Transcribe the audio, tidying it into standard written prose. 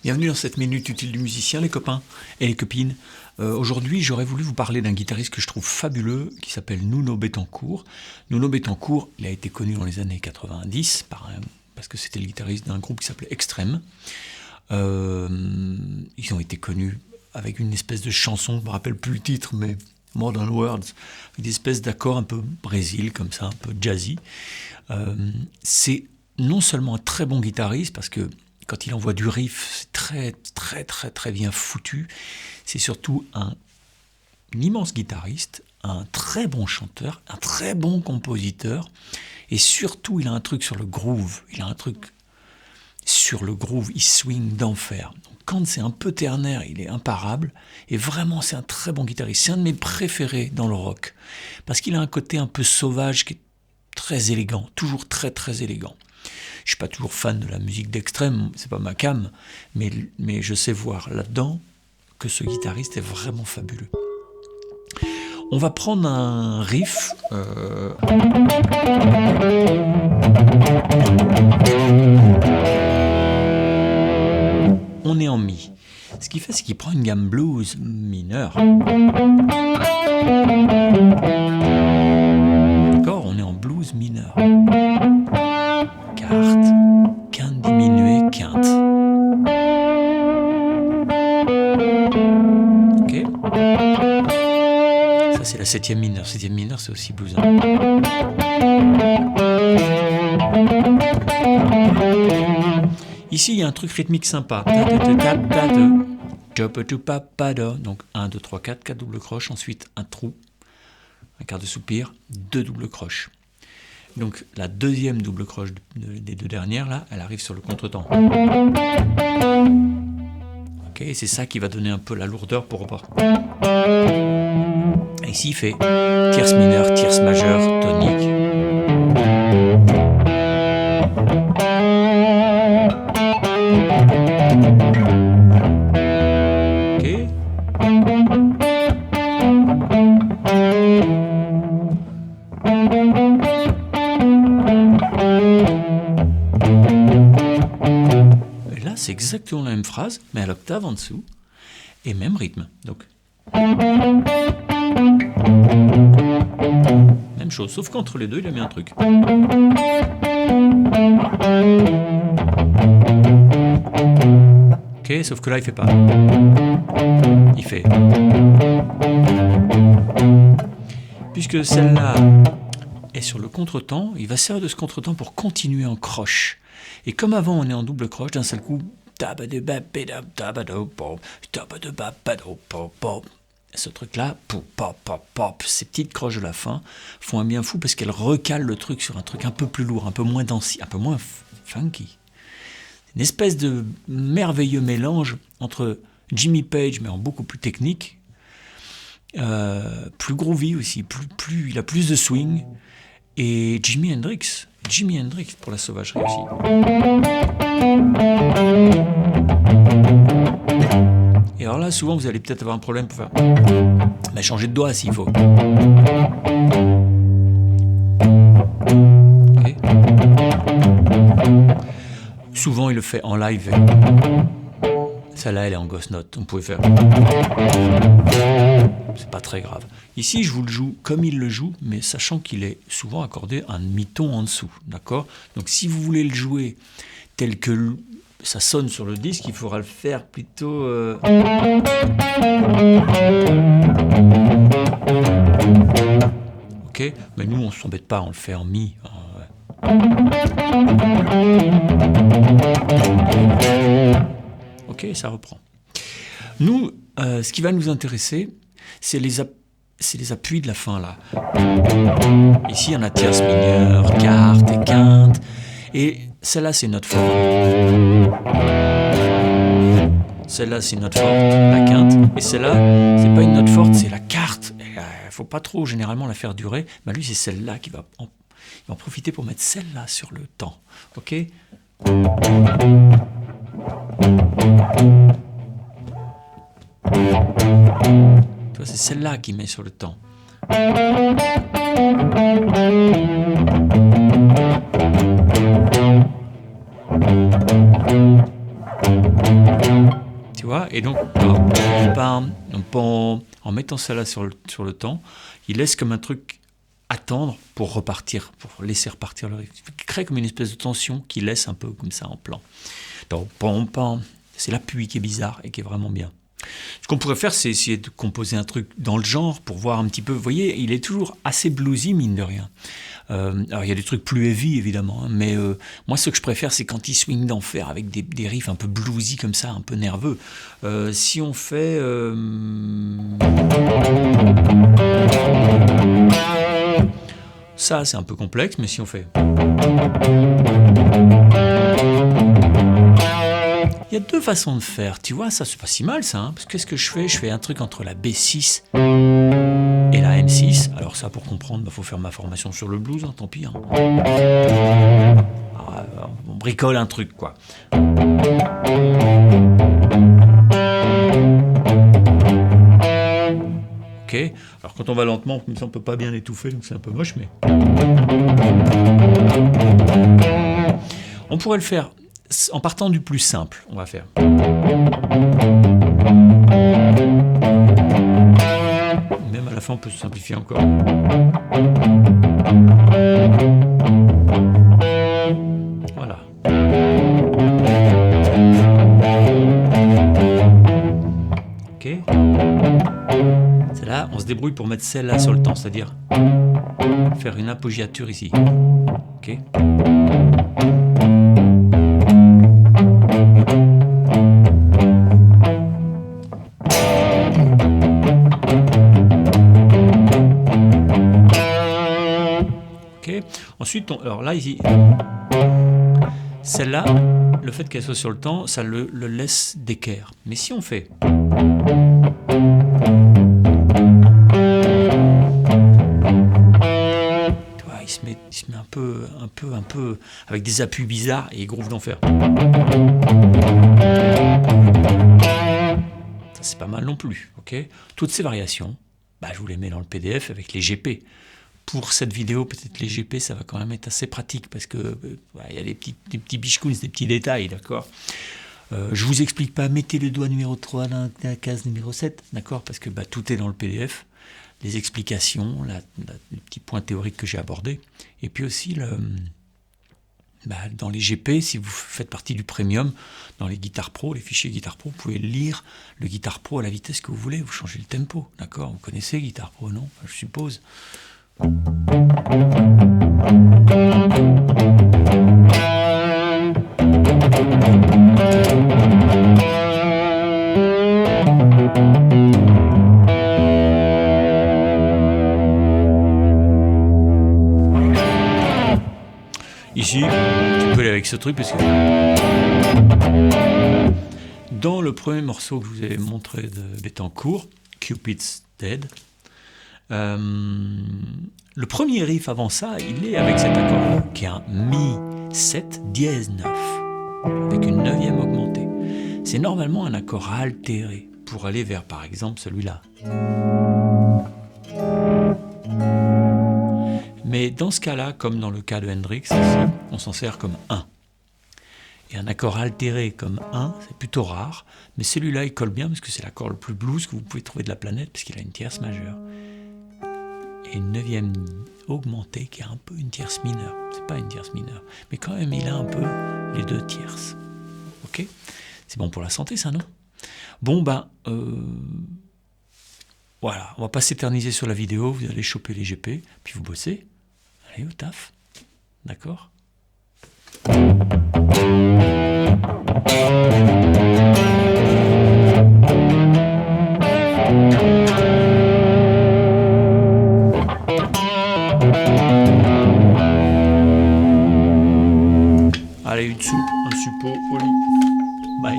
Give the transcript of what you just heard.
Bienvenue dans cette minute utile du musicien, les copains et les copines. Aujourd'hui, j'aurais voulu vous parler d'un guitariste que je trouve fabuleux, qui s'appelle Nuno Bettencourt. Nuno Bettencourt, il a été connu dans les années 90, parce que c'était le guitariste d'un groupe qui s'appelait Extreme. Ils ont été connus avec une espèce de chanson, je ne me rappelle plus le titre, mais Modern Words, avec des espèces d'accords un peu Brésil, comme ça, un peu jazzy. C'est non seulement un très bon guitariste, parce que quand il envoie du riff, c'est très bien foutu. C'est surtout un immense guitariste, un très bon chanteur, un très bon compositeur. Et surtout, il a un truc sur le groove. Il swing d'enfer. Donc, quand c'est un peu ternaire, il est imparable. Et vraiment, c'est un très bon guitariste. C'est un de mes préférés dans le rock. Parce qu'il a un côté un peu sauvage qui est très élégant. Toujours très élégant. Je suis pas toujours fan de la musique d'Extrême, c'est pas ma came, mais je sais voir là-dedans que ce guitariste est vraiment fabuleux. On va prendre un riff. On est en mi. Ce qu'il fait, c'est qu'il prend une gamme blues mineure. D'accord, on est en blues mineur. Quarte, quinte diminuée, quinte. Ok. Ça c'est la septième mineure. Septième mineure c'est aussi blues. Ici il y a un truc rythmique sympa. Donc 1, 2, 3, 4, 4 doubles croches. Ensuite un trou, un quart de soupir, 2 doubles croches. Donc la deuxième double croche des deux dernières, là, elle arrive sur le contretemps. Ok, et c'est ça qui va donner un peu la lourdeur pour repartir. Et ici, il fait tierce mineure, tierce majeure, tonique. Ok. Et là, c'est exactement la même phrase, mais à l'octave en dessous, et même rythme. Donc, même chose, sauf qu'entre les deux, il a mis un truc. Ok, sauf que là, il fait pas. Il fait. Puisque celle-là est sur le contretemps, il va servir de ce contretemps pour continuer en croche. Et comme avant, on est en double croche, d'un seul coup, ce truc-là, ces petites croches de la fin font un bien fou parce qu'elles recalent le truc sur un truc un peu plus lourd, un peu moins dense, un peu moins funky. Une espèce de merveilleux mélange entre Jimmy Page, mais en beaucoup plus technique, plus groovy aussi, il a plus de swing, et Jimi Hendrix pour la sauvagerie aussi. Et alors là, souvent, vous allez peut-être avoir un problème pour faire... Mais changer de doigt s'il faut. Okay. Souvent, il le fait en live. Celle-là, elle est en ghost note. On pouvait faire... C'est pas très grave. Ici, je vous le joue comme il le joue, mais sachant qu'il est souvent accordé un demi-ton en dessous. D'accord ? Donc, si vous voulez le jouer tel que ça sonne sur le disque, il faudra le faire plutôt... Ok ? Mais nous, on ne s'embête pas, on le fait en mi. Ok, ça reprend. Nous, ce qui va nous intéresser, c'est les appuis de la fin, là. Ici, on a tierce mineure, quarte et quinte. Et celle-là, c'est une note forte. Celle-là, c'est une note forte, la quinte. Et celle-là, c'est pas une note forte, c'est la quarte. Il faut pas trop, généralement, la faire durer. Mais lui, c'est celle-là qui va en profiter pour mettre celle-là sur le temps. Ok ? C'est celle-là qui met sur le temps. Tu vois, et donc, en mettant ça là sur le temps, il laisse comme un truc attendre pour repartir, pour laisser repartir le riff. Il crée comme une espèce de tension qui laisse un peu comme ça en plan. Donc, c'est l'appui qui est bizarre et qui est vraiment bien. Ce qu'on pourrait faire, c'est essayer de composer un truc dans le genre pour voir un petit peu. Vous voyez, il est toujours assez bluesy, mine de rien. Alors, il y a des trucs plus heavy, évidemment, hein, mais moi, ce que je préfère, c'est quand il swing d'enfer avec des riffs un peu bluesy comme ça, un peu nerveux. Si on fait... ça, c'est un peu complexe, mais si on fait... Il y a deux façons de faire, tu vois, ça c'est pas si mal ça, hein, parce que qu'est-ce que je fais? Je fais un truc entre la B6 et la M6. Alors ça, pour comprendre, faut faire ma formation sur le blues, hein, tant pis. Hein. Alors, on bricole un truc, quoi. Ok, alors quand on va lentement, comme ça on peut pas bien étouffer, donc c'est un peu moche, mais... On pourrait le faire... En partant du plus simple, on va faire. Même à la fin, on peut se simplifier encore. Voilà. Ok. Celle-là, on se débrouille pour mettre celle-là sur le temps, c'est-à-dire faire une appoggiature ici. Ok. Ensuite, alors là, ici, celle-là, le fait qu'elle soit sur le temps, ça le laisse d'équerre. Mais si on fait... Tu vois, il se met un peu, avec des appuis bizarres et il groove d'enfer. Ça, c'est pas mal non plus, ok? Toutes ces variations, bah, je vous les mets dans le PDF avec les GP. Pour cette vidéo, peut-être les GP, ça va quand même être assez pratique parce que y a des petits bichkouns, des petits détails, d'accord. Je vous explique pas, mettez le doigt numéro 3 dans la case numéro 7, d'accord, parce que tout est dans le PDF, les explications, les petits points théoriques que j'ai abordés, et puis aussi dans les GP, si vous faites partie du premium, dans les Guitar Pro, les fichiers Guitar Pro, vous pouvez lire le Guitar Pro à la vitesse que vous voulez, vous changez le tempo, d'accord. Vous connaissez Guitar Pro, non? Je suppose. Ici, tu peux aller avec ce truc parce que dans le premier morceau que je vous ai montré de Bettencourt, Cupid's Dead, le premier riff avant ça, il est avec cet accord-là, qui est un Mi 7 dièse 9, avec une 9e augmentée. C'est normalement un accord altéré, pour aller vers, par exemple, celui-là. Mais dans ce cas-là, comme dans le cas de Hendrix, ici, on s'en sert comme 1. Et un accord altéré comme 1, c'est plutôt rare, mais celui-là, il colle bien, parce que c'est l'accord le plus blues que vous pouvez trouver de la planète, parce qu'il a une tierce majeure. Et une 9e augmentée qui est un peu une tierce mineure. C'est pas une tierce mineure, mais quand même il a un peu les deux tierces. Ok? C'est bon pour la santé, ça, non? Bon, voilà, on va pas s'éterniser sur la vidéo, vous allez choper les GP, puis vous bossez. Allez au taf. D'accord? Allez, une soupe, un suppôt, au lit. Bye.